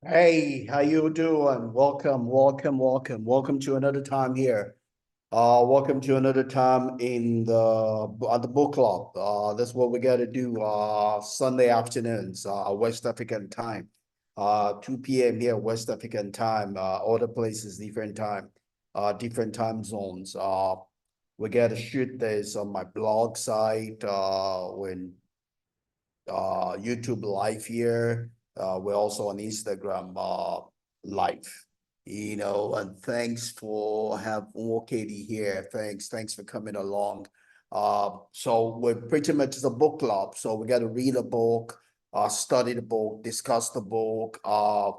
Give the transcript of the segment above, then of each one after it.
Hey, how you doing? Welcome to another time here. Welcome to another time in the book club. That's what we got to do. Sunday afternoons, West African time. 2 p.m. here, West African time. Other places, different time. Different time zones. We got to shoot this on my blog site. When YouTube live here. We're also on Instagram live. And thanks for have more Katie here. Thanks for coming along. So we're pretty much the book club. So we got to read a book, study the book, discuss the book, absorb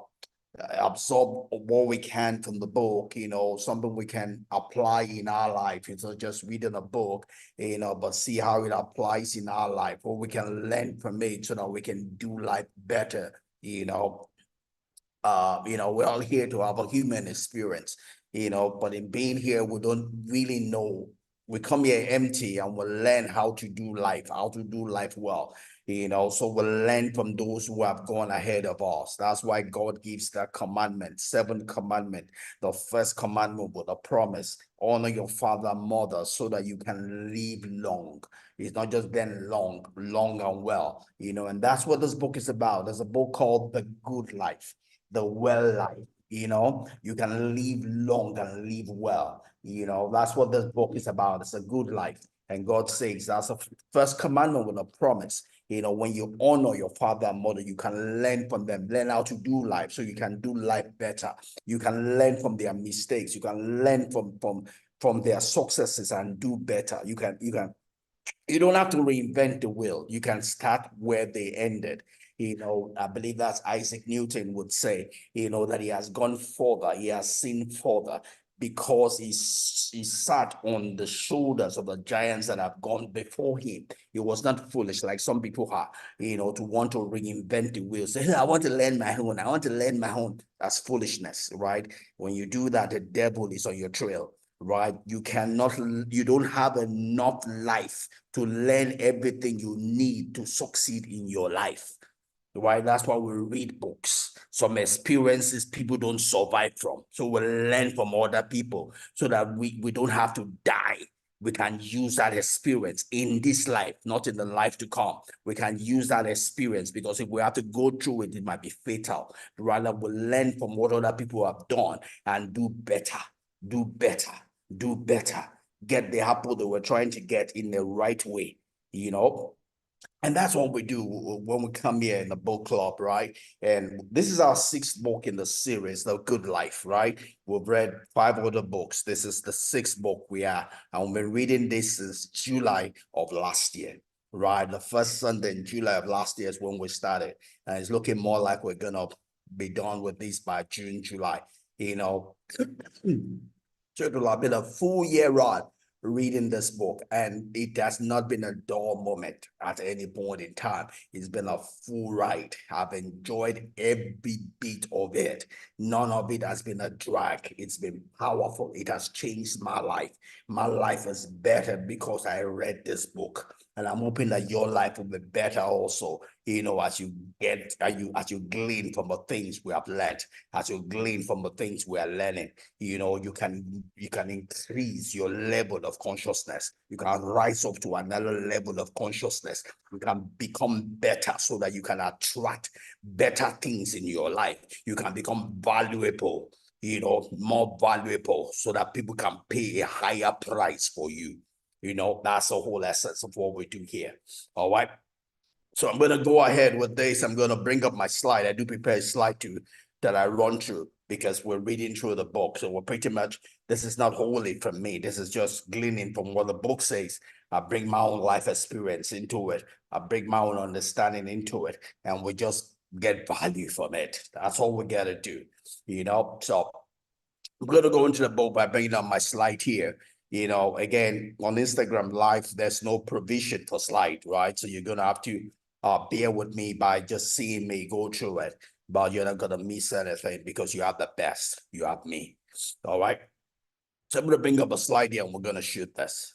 what we can from the book, something we can apply in our life. It's not just reading a book, but see how it applies in our life, what we can learn from it so that we can do life better, we're all here to have a human experience, but in being here, we don't really know. We come here empty and we'll learn how to do life, how to do life well, so we'll learn from those who have gone ahead of us. That's why God gives that commandment, seventh commandment, the first commandment with a promise, honor your father and mother so that you can live long. It's not just been long and well, and that's what this book is about. There's a book called The Good Life, the well life. You can live long and live well. That's what this book is about. It's a good life. And God says that's the first commandment with a promise. When you honor your father and mother, you can learn from them, learn how to do life so you can do life better. You can learn from their mistakes. You can learn from their successes and do better. You don't have to reinvent the wheel. You can start where they ended. I believe that's Isaac Newton would say, that he has gone further, he has seen further because he sat on the shoulders of the giants that have gone before him. He was not foolish like some people are, to want to reinvent the wheel. Say, I want to learn my own. I want to learn my own. That's foolishness, right? When you do that, the devil is on your trail, right? You don't have enough life to learn everything you need to succeed in your life, right? That's why we read books. Some experiences people don't survive from. So we learn from other people so that we don't have to die. We can use that experience in this life, not in the life to come. We can use that experience because if we have to go through it, it might be fatal. Rather, we learn from what other people have done and do better, do better, do better. Get the apple that we're trying to get in the right way, you know? And that's what we do when we come here in the book club, right? And this is our sixth book in the series, The Good Life, right? We've read five other books. This is the sixth book we are, and we've been reading this since July of last year, right? The first Sunday in July of last year is when we started, and it's looking more like we're gonna be done with this by June, July. So it will have been a full year run reading this book, and it has not been a dull moment at any point in time. It's been a full ride. I've enjoyed every bit of it. None of it has been a drag. It's been powerful. It has changed my life. My life is better because I read this book. And I'm hoping that your life will be better also, as you glean from the things we have learned, as you glean from the things we are learning. You can increase your level of consciousness. You can rise up to another level of consciousness. You can become better so that you can attract better things in your life. You can become valuable, more valuable so that people can pay a higher price for you. That's the whole essence of what we do here. All right. So I'm going to go ahead with this. I'm going to bring up my slide. I do prepare a slide too that I run through because we're reading through the book. So we're pretty much, this is not wholly from me. This is just gleaning from what the book says. I bring my own life experience into it. I bring my own understanding into it. And we just get value from it. That's all we got to do, So I'm going to go into the book by bringing up my slide here. Again, on Instagram Live, there's no provision for slide, right? So you're going to have to bear with me by just seeing me go through it. But you're not going to miss anything because you have the best. You have me. All right. So I'm going to bring up a slide here and we're going to shoot this.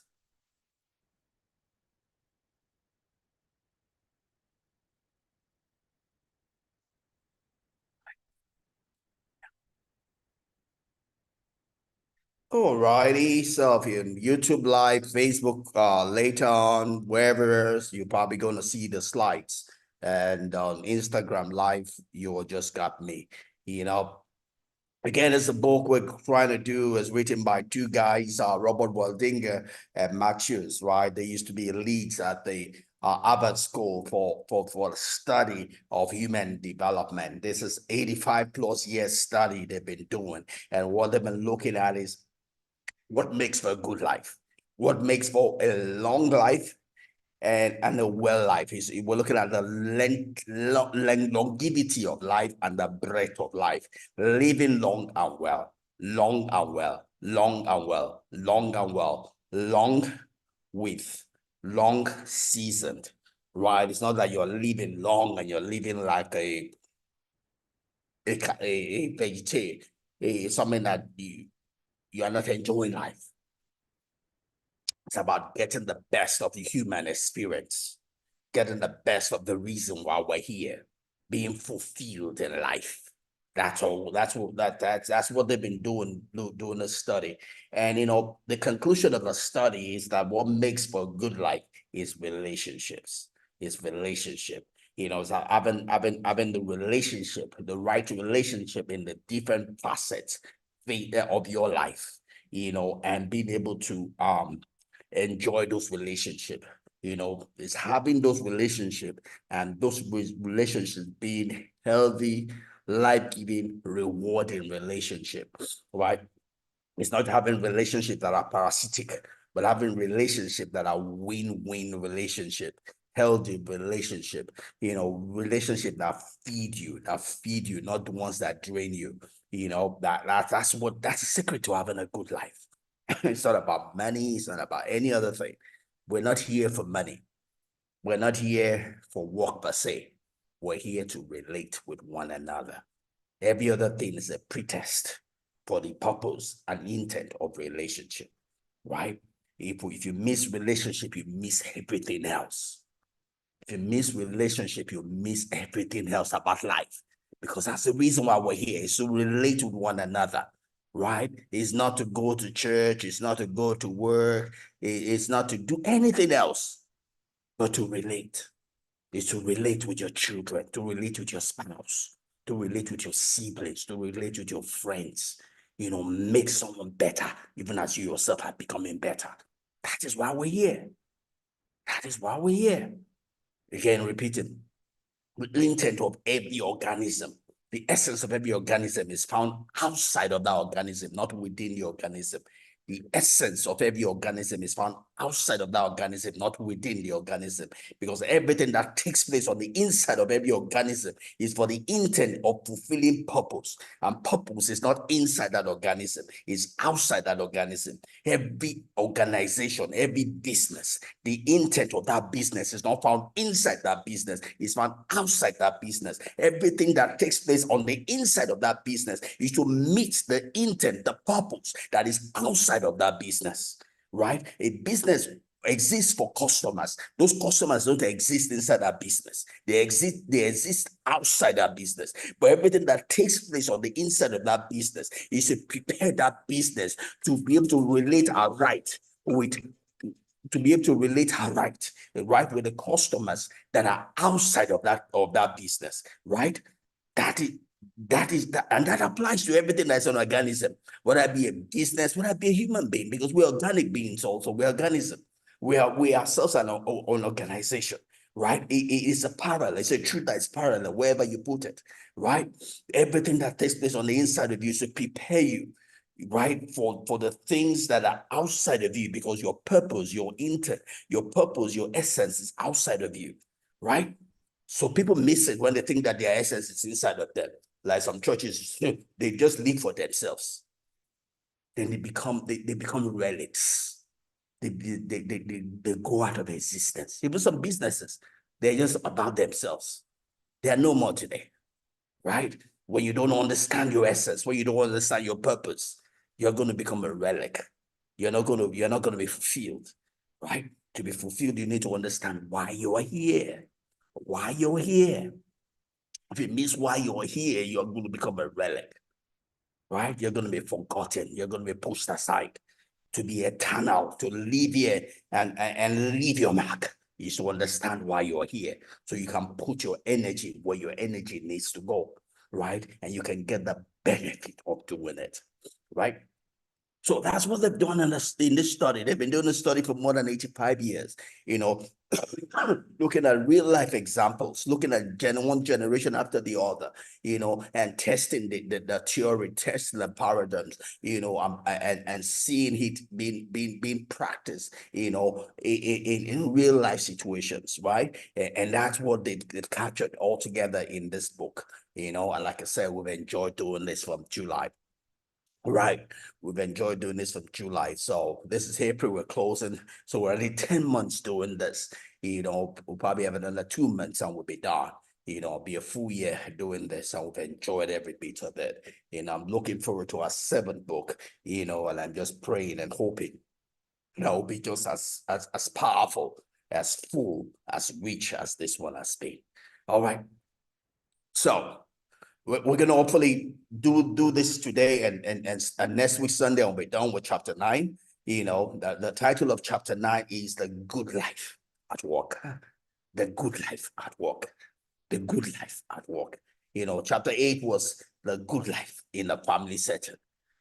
Alrighty, so if you're in YouTube Live, Facebook, later on, wherever, you're probably gonna see the slides. And on Instagram Live, you just got me. You know, again, it's a book we're trying to do. Is written by two guys, Robert Waldinger and Marc Schulz, right? They used to be elites at the Harvard School for the study of human development. This is 85 plus years study they've been doing, and what they've been looking at is what makes for a good life, what makes for a long life, and a well life. We're looking at the longevity of life and the breadth of life, living long and well, long and well, long and well, long and well, long with long seasoned, right? It's not that you're living long and you're living like a vegetarian, something that you are not enjoying life. It's about getting the best of the human experience, getting the best of the reason why we're here, being fulfilled in life. That's all. That's what they've been doing the study. And the conclusion of the study is that what makes for a good life is relationships. Is relationship. It's having the relationship, the right relationship in the different facets of your life, and being able to enjoy those relationships. It's having those relationships, and those relationships being healthy, life-giving, rewarding relationships, right? It's not having relationships that are parasitic, but having relationships that are win-win relationship, healthy relationship, relationship that feed you, not the ones that drain you. That's the secret to having a good life. It's not about money. It's not about any other thing. We're not here for money. We're not here for work per se. We're here to relate with one another. Every other thing is a pretext for the purpose and intent of relationship, right? If you miss relationship, you miss everything else. If you miss relationship, you miss everything else about life. Because that's the reason why we're here, is to relate with one another, right? It's not to go to church, it's not to go to work, it's not to do anything else, but to relate. It's to relate with your children, to relate with your spouse, to relate with your siblings, to relate with your friends, make someone better, even as you yourself are becoming better. That is why we're here. That is why we're here. Again, repeating, the intent of every organism, the essence of every organism is found outside of that organism, not within the organism. The essence of every organism is found outside of that organism, not within the organism, because everything that takes place on the inside of every organism is for the intent of fulfilling purpose. And purpose is not inside that organism, it's outside that organism. Every organization, every business, the intent of that business is not found inside that business, it's found outside that business. Everything that takes place on the inside of that business is to meet the intent, the purpose that is outside of that business, right? A business exists for customers. Those customers don't exist inside that business. They exist outside that business. But everything that takes place on the inside of that business is to prepare that business to be able to relate with to be able to relate right with the customers that are outside of that business, right? That is and that applies to everything that's an organism, whether it be a business, whether it be a human being, because we're organic beings also, we're organism. We ourselves are an organization, right? It is a parallel, it's a truth that is parallel wherever you put it, right? Everything that takes place on the inside of you should prepare you, right, for the things that are outside of you, because your purpose, your purpose, your essence is outside of you, right? So people miss it when they think that their essence is inside of them. Like some churches, they just live for themselves. Then they become relics. They go out of existence. Even some businesses, they're just about themselves. They are no more today, right? When you don't understand your essence, when you don't understand your purpose, you're going to become a relic. You're not going to be fulfilled, right? To be fulfilled, you need to understand why you are here. Why you're here. If it means why you're here, you're going to become a relic. right? You're going to be forgotten. You're going to be pushed aside to be eternal, to live here and leave your mark. You should understand why you're here. So you can put your energy where your energy needs to go, right? And you can get the benefit of doing it, right? So that's what they've done in this study. They've been doing this study for more than 85 years, you know, looking at real life examples, looking at one generation after the other, you know, and testing the theory, testing the paradigms, you know, and seeing it being practiced, you know, in real life situations, right? And that's what they captured all together in this book, you know. And like I said, we've enjoyed doing this from July. Right. We've enjoyed doing this from July. So this is April, we're closing. So we're already 10 months doing this. You know, we'll probably have another 2 months and we'll be done. You know, be a full year doing this, and we've enjoyed every bit of it. And I'm looking forward to our seventh book, you know, and I'm just praying and hoping that will be just as powerful, as full, as rich as this one has been. All right. So we're gonna hopefully do this today, and next week Sunday I'll be done with chapter 9. You know, the title of chapter 9 is The Good Life at Work. The Good Life at Work. The Good Life at Work. You know, chapter 8 was The Good Life in a Family Setting.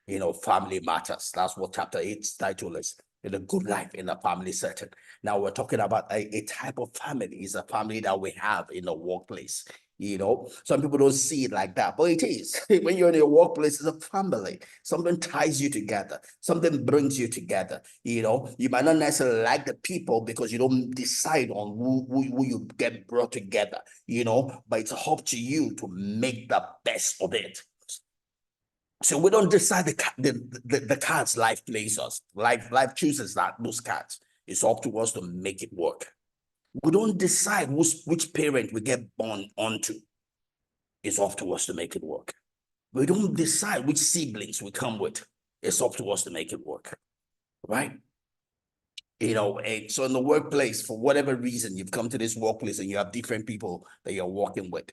You know, Family Matters. That's what chapter 8's title is. The Good Life in a Family Setting. Now we're talking about a type of family. It's a family that we have in the workplace. You know, some people don't see it like that, but it is. When you're in your workplace, it's a family. Something ties you together. Something brings you together. You know, you might not necessarily like the people because you don't decide on who you get brought together, you know, but it's up to you to make the best of it. So we don't decide the cards life plays us. Life chooses those cards. It's up to us to make it work. We don't decide which parent we get born onto. It's up to us to make it work. We don't decide which siblings we come with. It's up to us to make it work, right? You know, and so in the workplace, for whatever reason, you've come to this workplace and you have different people that you're working with.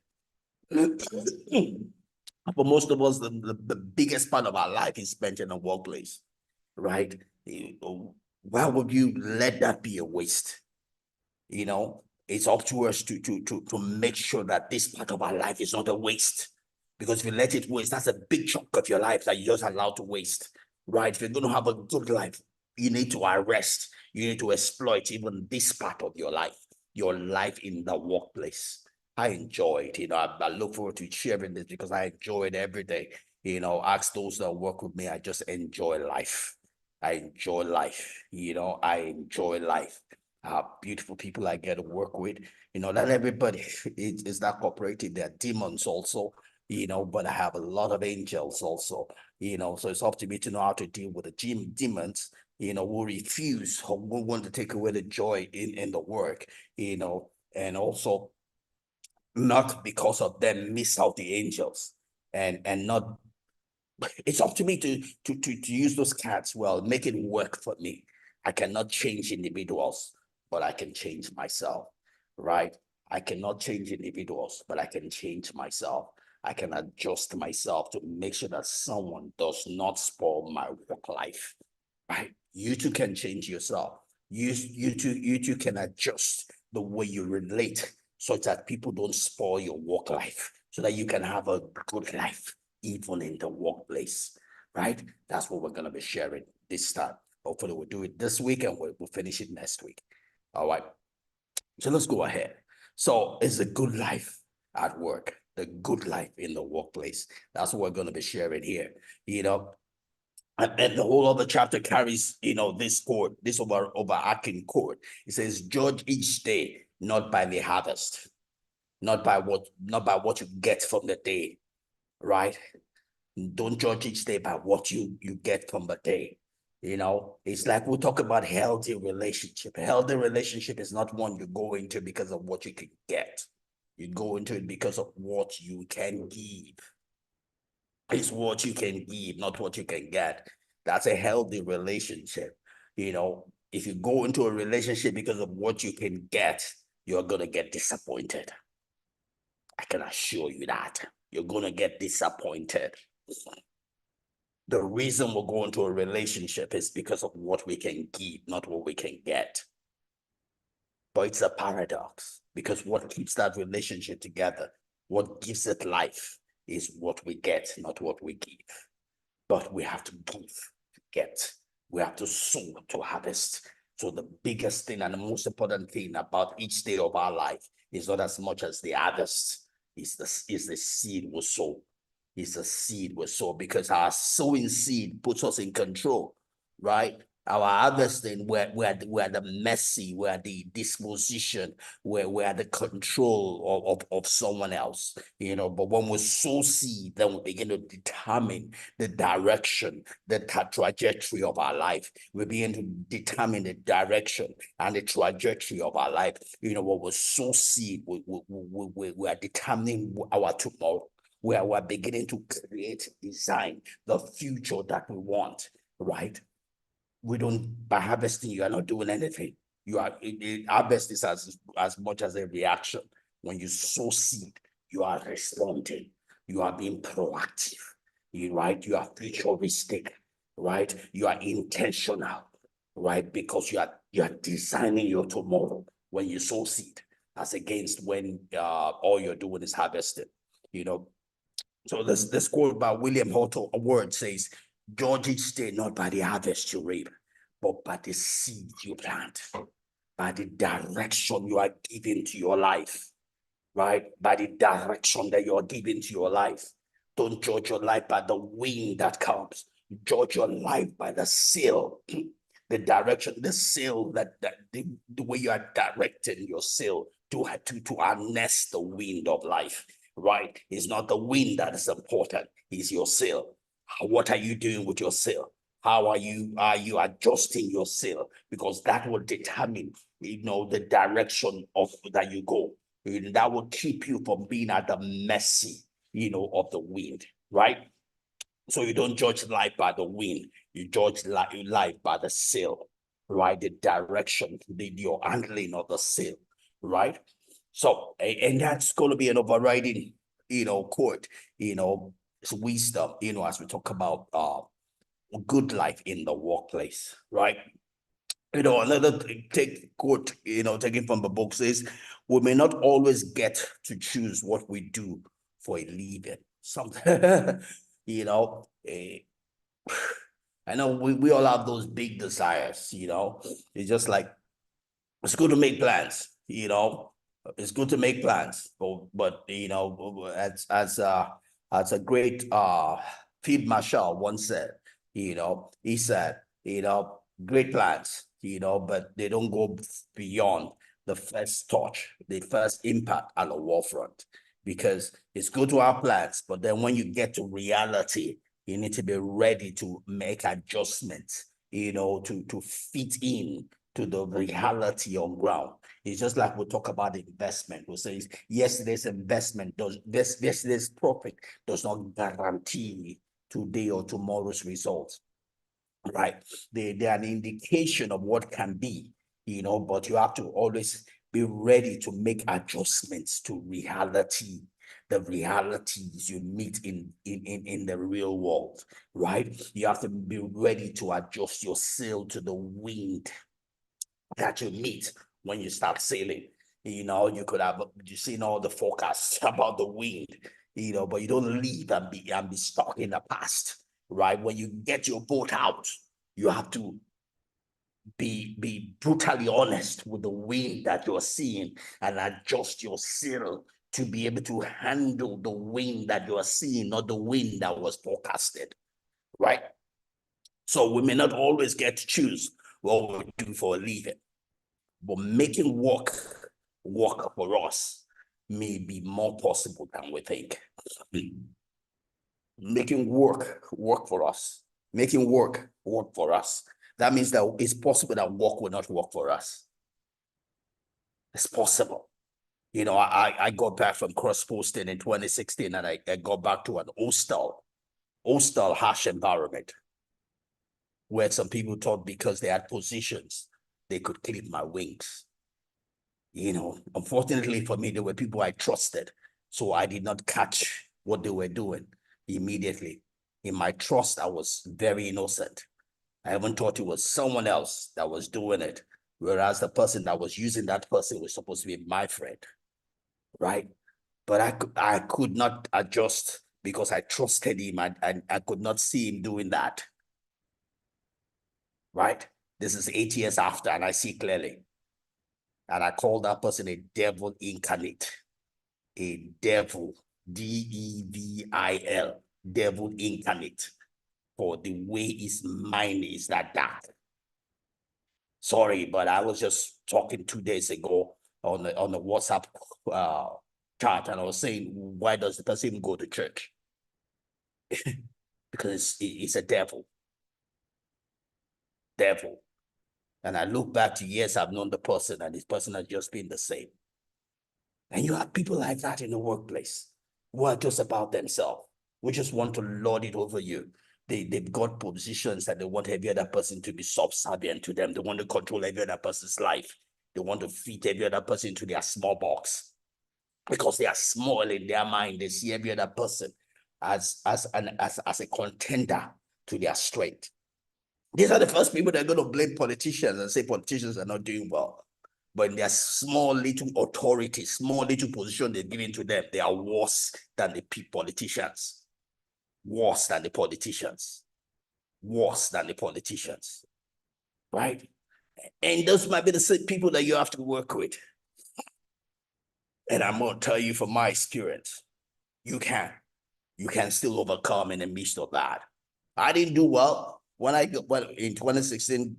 For most of us, the biggest part of our life is spent in the workplace, right? Why would you let that be a waste? You know, it's up to us to make sure that this part of our life is not a waste. Because if you let it waste, that's a big chunk of your life that you just allowed to waste, right? If you're going to have a good life, you need to arrest, you need to exploit even this part of your life in the workplace. I enjoy it, you know, I look forward to sharing this because I enjoy it every day. You know, ask those that work with me, I just enjoy life. I enjoy life, you know, I enjoy life. Beautiful people I get to work with. You know, not everybody is that cooperative. There are demons also, you know, but I have a lot of angels also, you know, so it's up to me to know how to deal with the demons, you know, who refuse or who want to take away the joy in the work, you know, and also not because of them miss out the angels and not it's up to me to use those cards well, make it work for me. I cannot change individuals, but I can change myself, right? I cannot change individuals, but I can change myself. I can adjust myself to make sure that someone does not spoil my work life, right? You too can change yourself. You too can adjust the way you relate so that people don't spoil your work life, so that you can have a good life even in the workplace, right? That's what we're going to be sharing this time. Hopefully we'll do it this week and we'll finish it next week. All right. So let's go ahead. So it's a good life at work, the good life in the workplace. That's what we're going to be sharing here, you know. And the whole other chapter carries, you know, this code, this overarching code. It says, judge each day, not by the harvest, not by what you get from the day, right? Don't judge each day by what you get from the day. You know, it's like we talk about healthy relationship. A healthy relationship is not one you go into because of what you can get. You go into it because of what you can give. It's what you can give, not what you can get. That's a healthy relationship. You know, if you go into a relationship because of what you can get, you're gonna get disappointed. I can assure you that. You're gonna get disappointed. The reason we're going to a relationship is because of what we can give, not what we can get. But it's a paradox, because what keeps that relationship together, what gives it life, is what we get, not what we give. But we have to give to get. We have to sow to harvest. So the biggest thing and the most important thing about each day of our life is not as much as the harvest, is the seed we sow. It's a seed we sow, because our sowing seed puts us in control, right? Our harvesting, we're the mercy, we're the disposition, we're the control of someone else, you know. But when we sow seed, then we begin to determine the direction, the trajectory of our life. We begin to determine the direction and the trajectory of our life. You know, when we sow seed, we are determining our tomorrow. We're beginning to create, design the future that we want, right? We don't, by harvesting, you are not doing anything. You are, harvest is as much as a reaction. When you sow seed, you are responding. You are being proactive, right? You are futuristic, right? You are intentional, right? Because you are designing your tomorrow when you sow seed, as against when all you're doing is harvesting, you know. So this quote by William Hutto Ward says, "Judge each day not by the harvest you reap, but by the seed you plant, by the direction you are giving to your life, right? By the direction that you're giving to your life. Don't judge your life by the wind that comes. Judge your life by the sail, the direction, the sail the way you are directing your sail to harness the wind of life, right? It's not the wind that is important, it's your sail. What are you doing with your sail? How are you adjusting your sail? Because that will determine, you know, the direction of that you go. That will keep you from being at the mercy, you know, of the wind, right? So you don't judge life by the wind, you judge life by the sail, right? The direction, your handling of the sail, right? So, and that's going to be an overriding, you know, quote, you know, it's wisdom, you know, as we talk about good life in the workplace, right? You know, another take quote, you know, taken from the book says, "We may not always get to choose what we do for a living." Something, you know, I know we all have those big desires, you know. It's just like, it's good to make plans, you know. It's good to make plans, but you know, as a great Field Marshal once said, you know, he said, you know, great plans, you know, but they don't go beyond the first touch, the first impact at the war front. Because it's good to have plans, but then when you get to reality, you need to be ready to make adjustments, you know, to fit in to the reality on ground. It's just like we talk about investment. We say yesterday's investment yesterday's profit does not guarantee today or tomorrow's results, right? They're an indication of what can be, you know, but you have to always be ready to make adjustments to reality, the realities you meet in the real world, right? You have to be ready to adjust your sail to the wind that you meet when you start sailing. You know, you seen all the forecasts about the wind, you know, but you don't leave and be stuck in the past, right? When you get your boat out, you have to be brutally honest with the wind that you're seeing and adjust your sail to be able to handle the wind that you are seeing, not the wind that was forecasted, right? So we may not always get to choose what we do for a living, but making work for us may be more possible than we think. Making work for us, making work for us. That means that it's possible that work will not work for us. It's possible. You know, I got back from cross posting in 2016, and I got back to an hostile, harsh environment where some people thought because they had positions, they could clip my wings. You know, unfortunately for me, there were people I trusted, so I did not catch what they were doing immediately. In my trust, I was very innocent. I even thought it was someone else that was doing it, whereas the person that was using that person was supposed to be my friend, right? But I could not adjust because I trusted him. I could not see him doing that, right? This is 8 years after, and I see clearly. And I call that person a devil incarnate, a devil, devil, devil incarnate, for the way his mind is that dark. Sorry, but I was just talking 2 days ago on the WhatsApp chat, and I was saying, why does the person even go to church? Because it's a devil. And I look back to years I've known the person, and this person has just been the same. And you have people like that in the workplace who are just about themselves, who just want to lord it over you. They've got positions that they want every other person to be subservient to them. They want to control every other person's life. They want to fit every other person into their small box. Because they are small in their mind, they see every other person as a contender to their strength. These are the first people that are going to blame politicians and say politicians are not doing well. But in their small little authority, small little position they're giving to them, they are worse than the politicians. Worse than the politicians. Worse than the politicians. Right? And those might be the same people that you have to work with. And I'm going to tell you from my experience, you can still overcome in the midst of that. I didn't do well when in 2016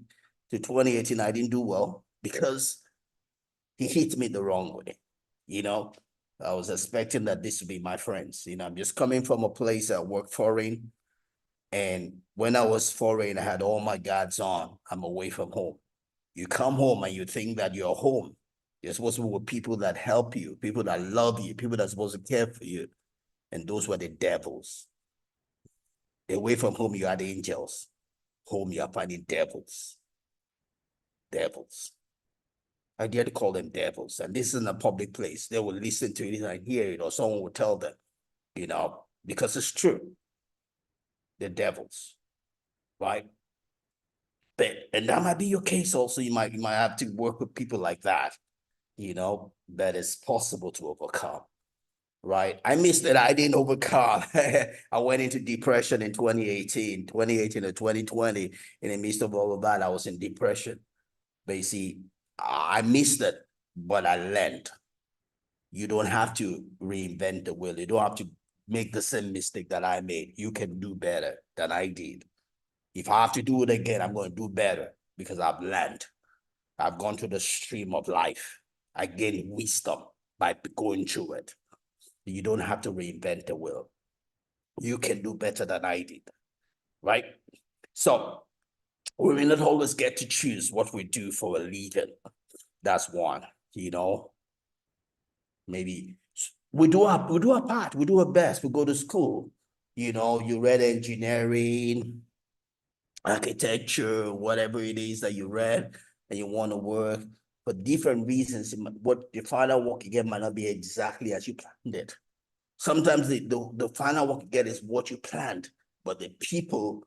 to 2018. I didn't do well because he hit me the wrong way. You know, I was expecting that this would be my friends. You know, I'm just coming from a place that worked foreign. And when I was foreign, I had all my guards on. I'm away from home. You come home and you think that you're home. You're supposed to be with people that help you, people that love you, people that are supposed to care for you. And those were the devils. Away from home, you are the angels. Home, you are finding devils. Devils. I dare to call them devils. And this is in a public place. They will listen to it and hear it, or someone will tell them, you know, because it's true. They're devils, right? And that might be your case also. You might have to work with people like that, you know, that is possible to overcome, right? I missed that I didn't overcome. I went into depression in 2018 to 2020. In the midst of all of that, I was in depression. But you see, I missed it, but I learned. You don't have to reinvent the wheel. You don't have to make the same mistake that I made. You can do better than I did. If I have to do it again, I'm going to do better because I've learned. I've gone through the stream of life. I gained wisdom by going through it. You don't have to reinvent the wheel. You can do better than I did, right? So we may not always get to choose what we do for a living. That's one, you know. Maybe we do our part, we do our best, we go to school, you know, you read engineering, architecture, whatever it is that you read and you want to work for different reasons. What the final work you get might not be exactly as you planned it. Sometimes the final work you get is what you planned, but the people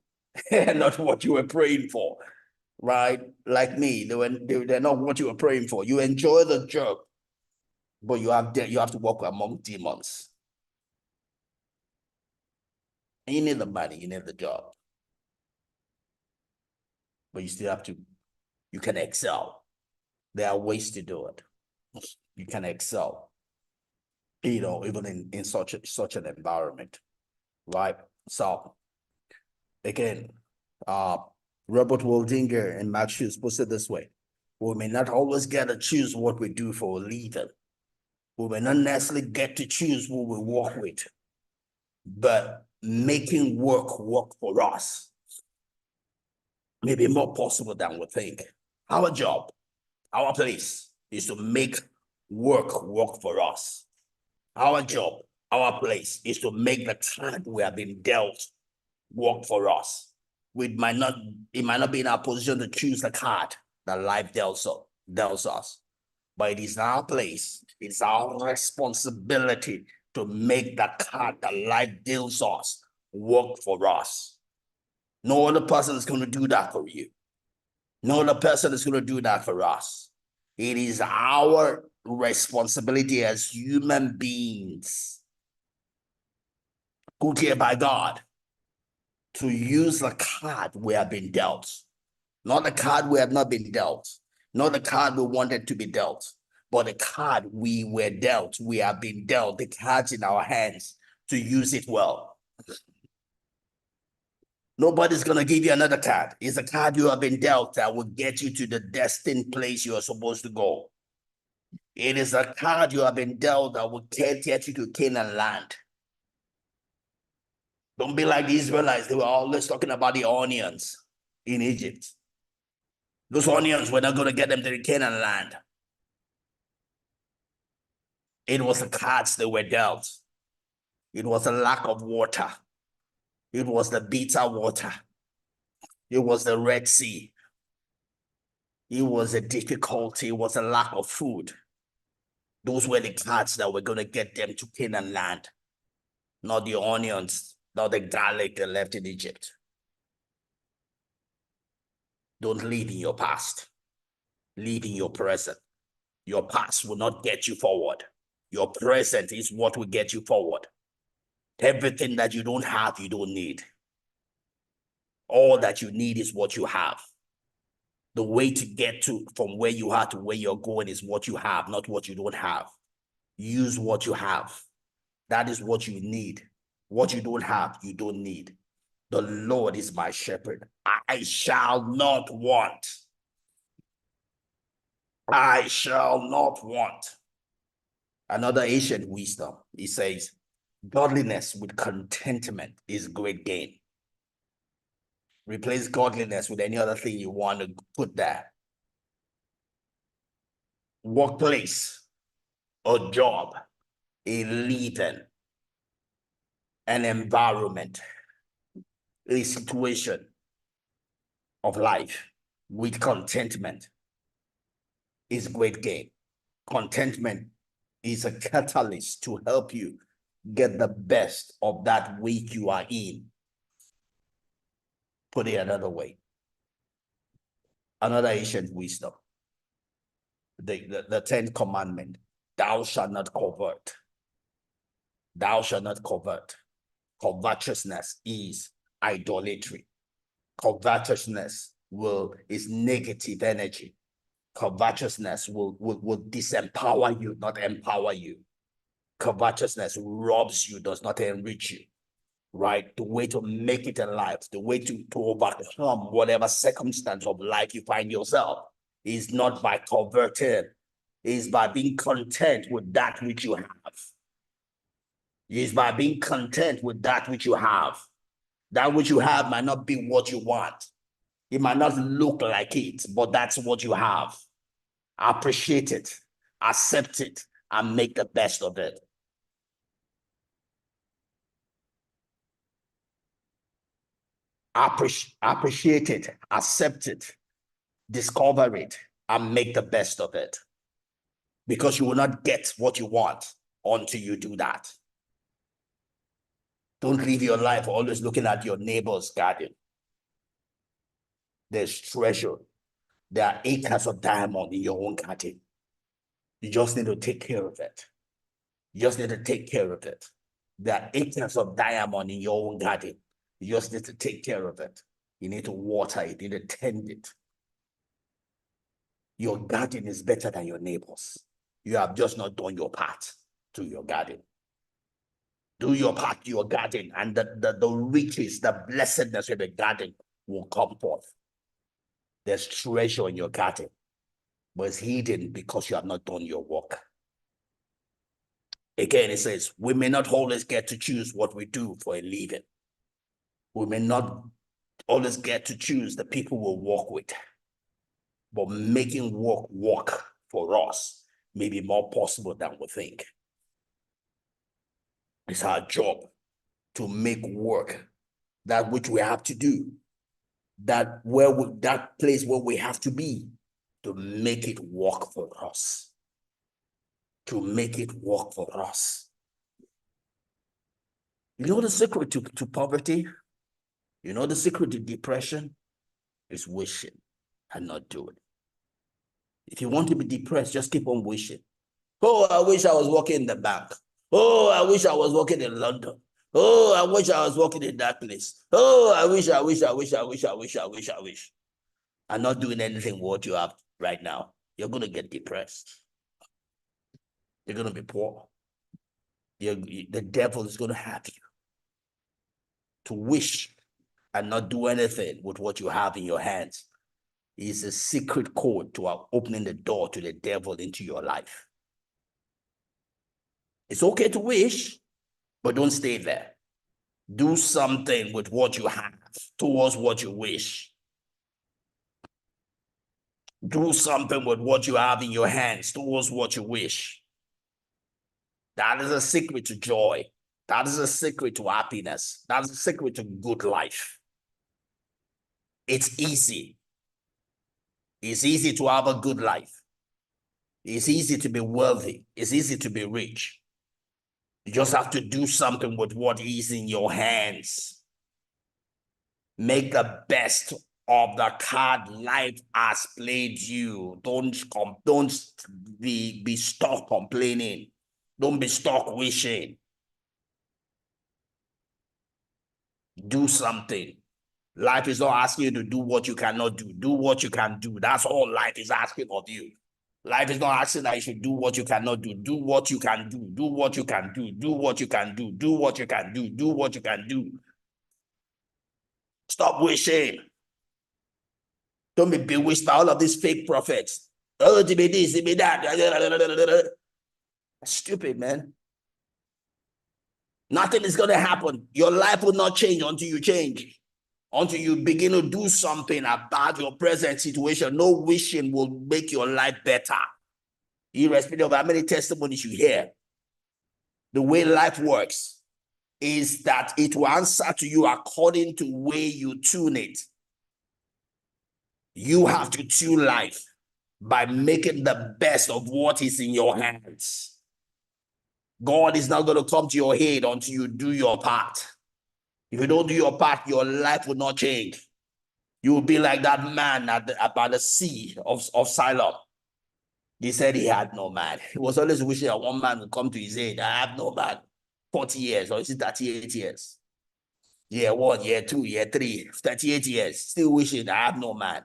are not what you were praying for, right? Like me, they're not what you were praying for. You enjoy the job, but you have to work among demons. And you need the money, you need the job, but you still have to. You can excel. There are ways to do it. You can excel, you know, even in such an environment, right? So again, Robert Waldinger and Marc Schulz puts it this way: we may not always get to choose what we do for a living. We may not necessarily get to choose who we work with, but making work for us may be more possible than we think. Our job, our place is to make work for us. Our job, our place is to make the time we have been dealt work for us. It might not be in our position to choose the card that life deals us, but it is our place, it's our responsibility to make the card that life deals us work for us. No other person is going to do that for you. No other person is going to do that for us. It is our responsibility as human beings, put here by God, to use the card we have been dealt. Not the card we have not been dealt. Not the card we wanted to be dealt. But the card we were dealt. We have been dealt. The cards in our hands to use it well. Nobody's going to give you another card. It's a card you have been dealt that will get you to the destined place you are supposed to go. It is a card you have been dealt that will get you to Canaan land. Don't be like the Israelites. They were always talking about the onions in Egypt. Those onions were not going to get them to the Canaan land. It was the cards they were dealt. It was a lack of water. It was the bitter water. It was the Red Sea. It was a difficulty. It was a lack of food. Those were the cards that were going to get them to Canaan land, not the onions, not the garlic they left in Egypt. Don't live in your past. Live in your present. Your past will not get you forward. Your present is what will get you forward. Everything that you don't have, you don't need. All that you need is what you have. The way to get to from where you are to where you're going is what you have, not what you don't have. Use what you have. That is what you need. What you don't have, you don't need. The Lord is my shepherd. I shall not want. I shall not want. Another ancient wisdom, he says, godliness with contentment is great gain. Replace godliness with any other thing you want to put there. Workplace, a job, a living, an environment, a situation of life with contentment is great gain. Contentment is a catalyst to help you get the best of that week you are in. Put it another way. Another ancient wisdom. The 10th commandment. Thou shalt not covet. Thou shalt not covet. Covetousness is idolatry. Covetousness is negative energy. Covetousness will disempower you, not empower you. Covetousness robs you, does not enrich you. Right? The way to make it in life, the way to overcome whatever circumstance of life you find yourself is not by coveting, is by being content with that which you have. Is by being content with that which you have. That which you have might not be what you want. It might not look like it, but that's what you have. Appreciate it, accept it, and make the best of it. Appreciate it, accept it, discover it, and make the best of it. Because you will not get what you want until you do that. Don't live your life always looking at your neighbor's garden. There's treasure. There are acres of diamond in your own garden. You just need to take care of it. You just need to take care of it. There are acres of diamond in your own garden. You just need to take care of it. You need to water it. You need to tend it. Your garden is better than your neighbor's. You have just not done your part to your garden. Do your part to your garden, and the riches, the blessedness of the garden will come forth. There's treasure in your garden, but it's hidden because you have not done your work. Again, it says, we may not always get to choose what we do for a living. We may not always get to choose the people we'll work with, but making work for us may be more possible than we think. It's our job to make work that which we have to do, that place where we have to be, to make it work for us. To make it work for us. You know the secret to poverty? You know the secret to depression? Is wishing and not doing. If you want to be depressed, just keep on wishing. Oh, I wish I was working in the bank. Oh, I wish I was working in London. Oh, I wish I was working in that place. Oh, I wish. And not doing anything what you have right now. You're going to get depressed. You're going to be poor. The devil is going to have you to wish and not do anything with what you have in your hands. Is a secret code to opening the door to the devil into your life. It's okay to wish, but don't stay there. Do something with what you have towards what you wish. Do something with what you have in your hands towards what you wish. That is a secret to joy. That is a secret to happiness. That is a secret to good life. It's easy. It's easy to have a good life. It's easy to be wealthy. It's easy to be rich. You just have to do something with what is in your hands. Make the best of the card life has played you. Don't be stuck complaining. Don't be stuck wishing. Do something. Life is not asking you to do what you cannot do. Do what you can do. That's all life is asking of you. Life is not asking that you should do what you cannot do. Do what you can do. Do what you can do. Do what you can do. Do what you can do. Do what you can do. Stop wishing. Don't be bewitched by all of these fake prophets. Oh, to be this, to be that. That's stupid, man. Nothing is going to happen. Your life will not change until you change. Until you begin to do something about your present situation. No wishing will make your life better. Irrespective of how many testimonies you hear. The way life works is that it will answer to you according to the way you tune it. You have to tune life by making the best of what is in your hands. God is not going to come to your aid until you do your part. If you don't do your part, your life will not change. You will be like that man by the sea of Siloam. He said he had no man. He was always wishing that one man would come to his aid. I have no man. 40 years, or is it 38 years? Year 1, year 2, year 3, 38 years. Still wishing I have no man.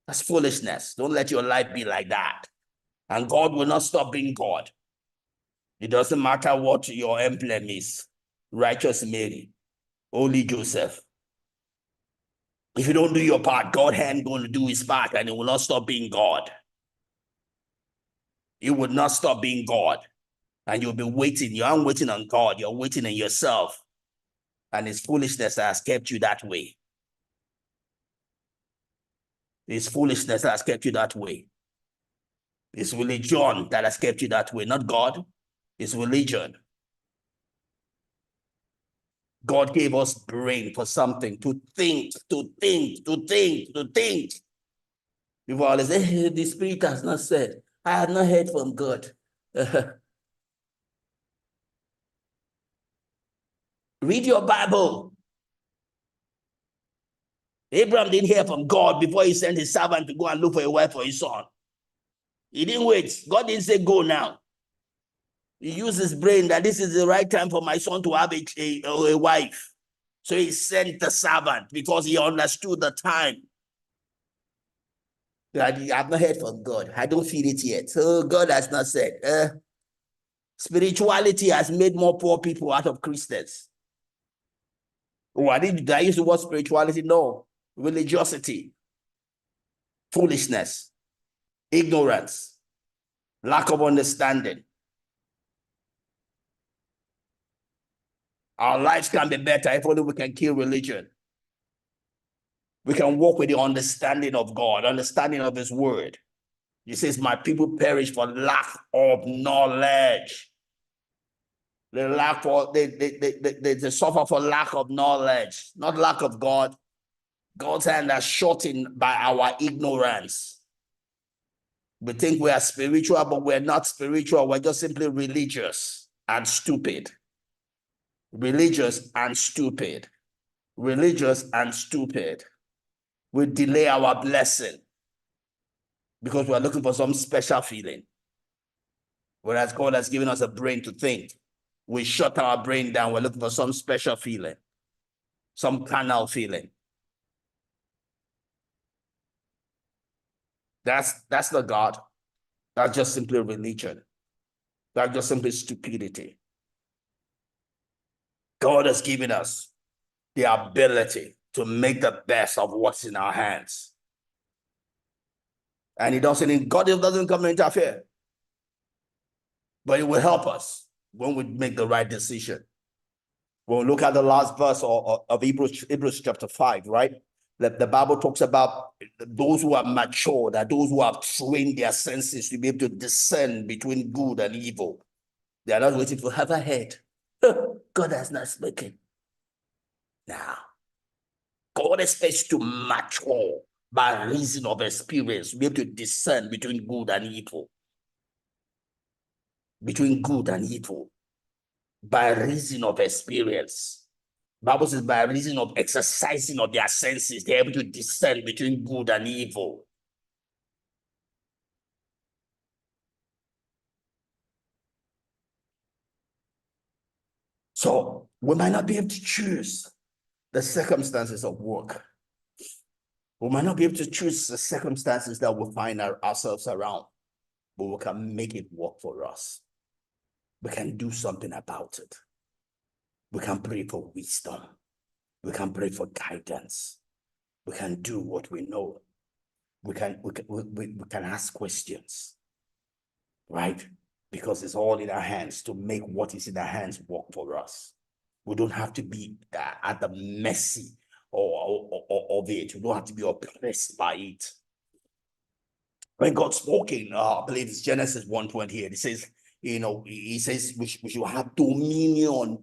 That's foolishness. Don't let your life be like that. And God will not stop being God. It doesn't matter what your emblem is. Righteous Mary. Holy Joseph. If you don't do your part, God ain't going to do his part, and it will not stop being God. It will not stop being God. And you'll be waiting. You aren't waiting on God. You're waiting on yourself. And it's foolishness that has kept you that way. It's foolishness that has kept you that way. It's religion that has kept you that way, not God. It's religion. God gave us brain for something, to think. People always say, hey, the Spirit has not said. I have not heard from God. Read your Bible. Abraham didn't hear from God before he sent his servant to go and look for a wife for his son. He didn't wait. God didn't say, go now. He used his brain that this is the right time for my son to have a wife. So he sent the servant because he understood the time. I've not heard from God. I don't feel it yet. So God has not said. Spirituality has made more poor people out of Christians. Oh, did I use the word spirituality? No. Religiosity. Foolishness. Ignorance. Lack of understanding. Our lives can be better if only we can kill religion. We can walk with the understanding of God, understanding of his word. He says, my people perish for lack of knowledge. They suffer for lack of knowledge, not lack of God. God's hand is shortened by our ignorance. We think we are spiritual, but we're not spiritual. We're just simply religious and stupid. religious and stupid. Religious and stupid. We delay our blessing because we are looking for some special feeling. Whereas God has given us a brain to think. We shut our brain down. We're looking for some special feeling, some carnal feeling. That's not God. That's just simply religion. That's just simply stupidity. God has given us the ability to make the best of what's in our hands. And God doesn't come to interfere. But it will help us when we make the right decision. When we look at the last verse of Hebrews chapter 5, right? The Bible talks about those who are mature, that those who have trained their senses to be able to discern between good and evil. They are not waiting to have a head. God has not spoken. Now, God expects to mature by reason of experience, to be able to discern between good and evil. Between good and evil. By reason of experience. Bible says by reason of exercising of their senses, they're able to discern between good and evil. So we might not be able to choose the circumstances of work. We might not be able to choose the circumstances that we find ourselves around, but we can make it work for us. We can do something about it. We can pray for wisdom. We can pray for guidance. We can do what we know. We can ask questions, right? Because it's all in our hands to make what is in our hands work for us. We don't have to be at the mercy of it. We don't have to be oppressed by it. When God spoke in, I believe it's Genesis 1:28, it says, he says we should have dominion.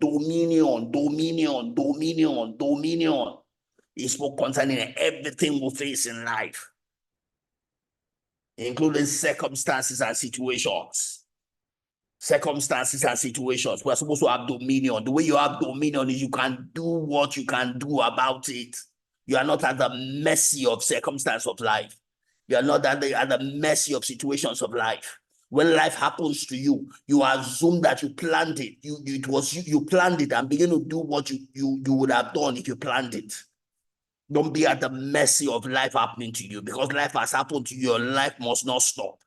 He spoke concerning everything we face in life, including circumstances and situations. Circumstances and situations. We're supposed to have dominion. The way you have dominion is you can do what you can do about it. You are not at the mercy of circumstance of life. You are not at the mercy of situations of life. When life happens to you, you assume that you planned it. You planned it and begin to do what you would have done if you planned it. Don't be at the mercy of life happening to you, because life has happened to you. Your life must not stop.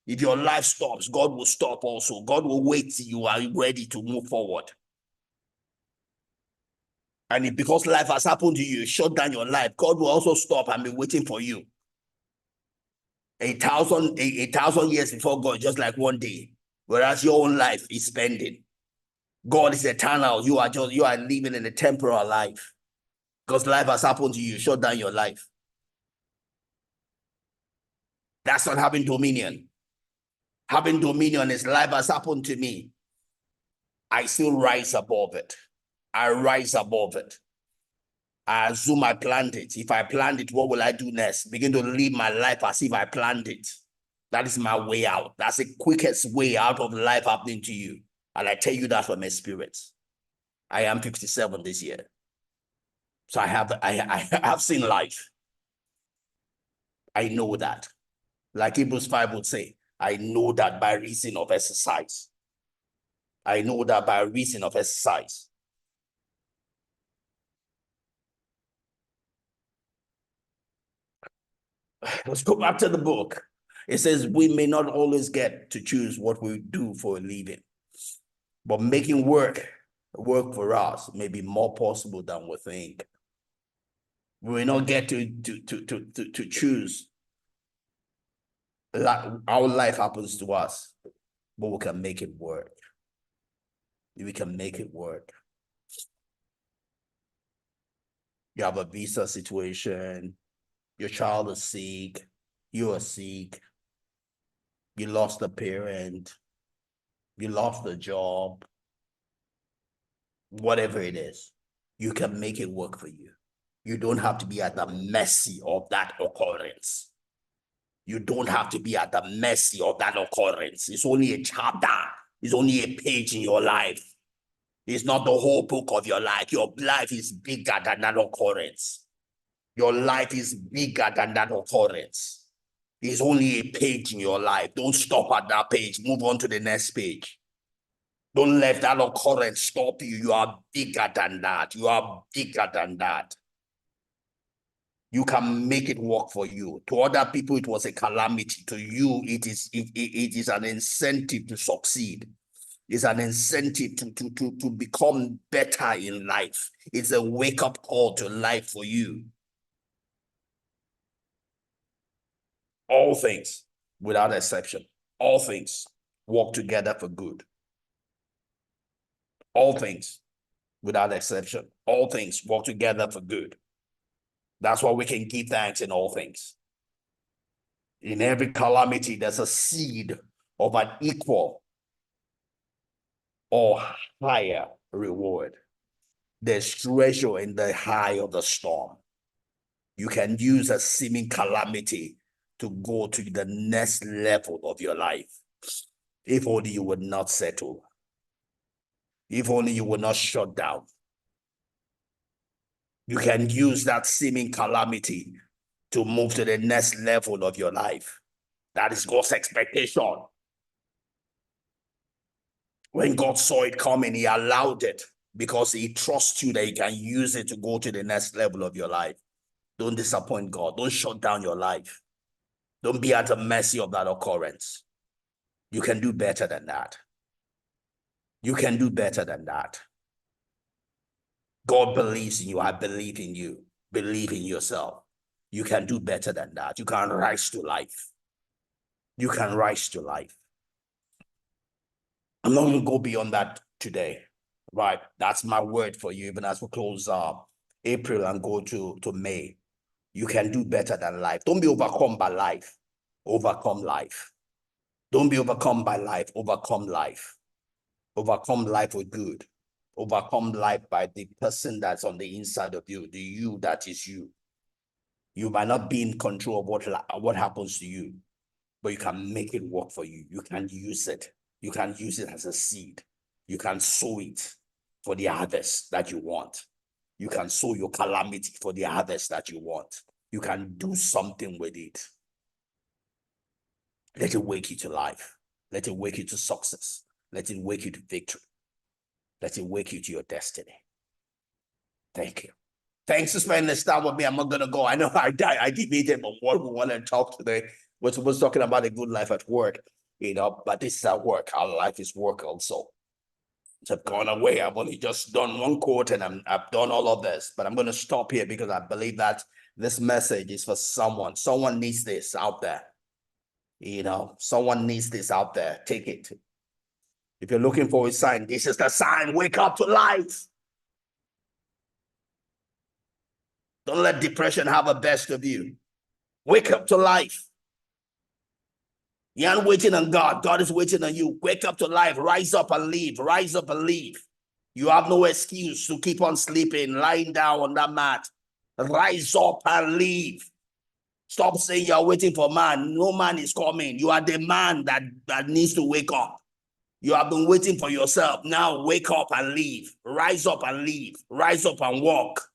If your life stops, God will stop also. God will wait till you are ready to move forward. And because life has happened to you, shut down your life, God will also stop and be waiting for you. 1,000 years before God, just like one day. Whereas your own life is spending. God is eternal. You are living in a temporal life. Because life has happened to you, shut down your life. That's not having dominion. Having dominion is life has happened to me. I still rise above it. I rise above it. I assume I planned it. If I planned it, what will I do next? Begin to live my life as if I planned it. That is my way out. That's the quickest way out of life happening to you. And I tell you that from experience. I am 57 this year. So I have seen life. I know that. Like Hebrews 5 would say, I know that by reason of exercise. I know that by reason of exercise. Let's go back to the book. It says we may not always get to choose what we do for a living, but making work for us may be more possible than we think. We may not get to choose how life happens to us, but we can make it work. We can make it work. You have a visa situation, your child is sick, you are sick, you lost a parent, you lost a job, whatever it is, you can make it work for you. You don't have to be at the mercy of that occurrence. You don't have to be at the mercy of that occurrence. It's only a chapter. It's only a page in your life. It's not the whole book of your life. Your life is bigger than that occurrence. Your life is bigger than that occurrence. It's only a page in your life. Don't stop at that page. Move on to the next page. Don't let that occurrence stop you. You are bigger than that. You are bigger than that. You can make it work for you. To other people, it was a calamity. To you, it is an incentive to succeed. It's an incentive to become better in life. It's a wake-up call to life for you. All things, without exception, all things work together for good. All things, without exception, all things work together for good. That's why we can give thanks in all things. In every calamity, there's a seed of an equal or higher reward. There's treasure in the high of the storm. You can use a seeming calamity to go to the next level of your life. If only you would not settle. If only you would not shut down. You can use that seeming calamity to move to the next level of your life. That is God's expectation. When God saw it coming, he allowed it because he trusts you that he can use it to go to the next level of your life. Don't disappoint God. Don't shut down your life. Don't be at the mercy of that occurrence. You can do better than that. You can do better than that. God believes in you. I believe in you. Believe in yourself. You can do better than that. You can rise to life. You can rise to life. I'm not going to go beyond that today, right? That's my word for you, even as we close April and go to May. You can do better than life. Don't be overcome by life. Overcome life. Don't be overcome by life. Overcome life. Overcome life with good. Overcome life by the person that's on the inside of you, the you that is you. You might not be in control of what happens to you, but you can make it work for you. You can use it. You can use it as a seed. You can sow it for the harvest that you want. You can sow your calamity for the harvest that you want. You can do something with it. Let it wake you to life. Let it wake you to success. Let it wake you to victory. Let it wake you to your destiny. Thank you. Thanks for spending this time with me. I'm not going to go. I know I debated about what we want to talk today. We're supposed to talking about a good life at work, but this is at work. Our life is work also. So I've gone away. I've only just done one quote and I've done all of this, but I'm going to stop here because I believe that this message is for someone. Someone needs this out there. Someone needs this out there. Take it. If you're looking for a sign, this is the sign. Wake up to life. Don't let depression have a best of you. Wake up to life. You aren't waiting on God. God is waiting on you. Wake up to life. Rise up and leave. Rise up and leave. You have no excuse to keep on sleeping, lying down on that mat. Rise up and leave. Stop saying you're waiting for man. No man is coming. You are the man that needs to wake up. You have been waiting for yourself. Now wake up and leave. Rise up and leave. Rise up and walk.